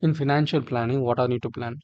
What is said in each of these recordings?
In financial planning, what I need to plan?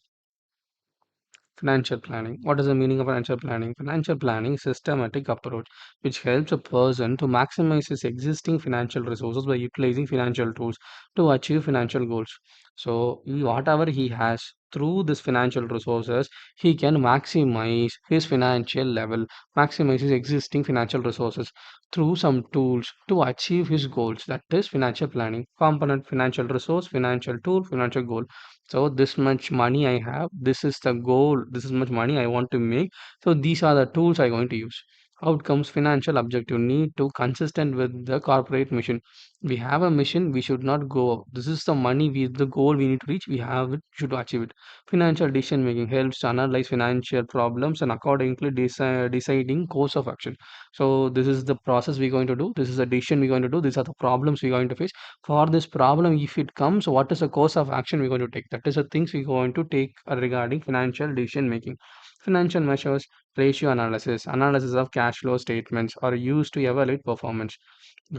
Financial planning. What is the meaning of financial planning? Financial planning is a systematic approach which helps a person to maximize his existing financial resources by utilizing financial tools to achieve financial goals. So, whatever he has through this financial resources, he can maximize his financial level, maximize his existing financial resources through some tools to achieve his goals. That is financial planning. Component financial resource, financial tool, financial goal. So this much money I have, this is the goal, this is much money I want to make. So these are the tools I'm going to use. Outcomes, financial objective need to consistent with the corporate mission. We have a mission, we should not go up. This is the money, the goal we need to reach, we have it, should achieve it. Financial decision making helps to analyze financial problems and accordingly deciding course of action. So this is the process we're going to do. This is the decision we're going to do. These are the problems we're going to face. For this problem, if it comes, what is the course of action we're going to take? That is the things we're going to take regarding financial decision making. Financial measures, ratio analysis of cash flow statements are used to evaluate performance.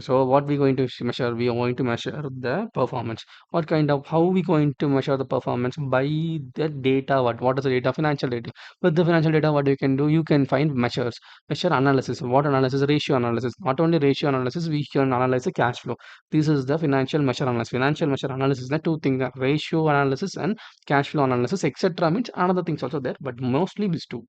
So what we going to measure? We are going to measure the performance. What kind of how we going to measure the performance? By the data. What is the data? Financial data. With the financial data, what you can do? You can find measures. Measure analysis. What analysis? Ratio analysis. Not only ratio analysis, we can analyze the cash flow. This is the financial measure analysis. Financial measure analysis. The two things: ratio analysis and cash flow analysis, etc. Means another things also there, but mostly these two.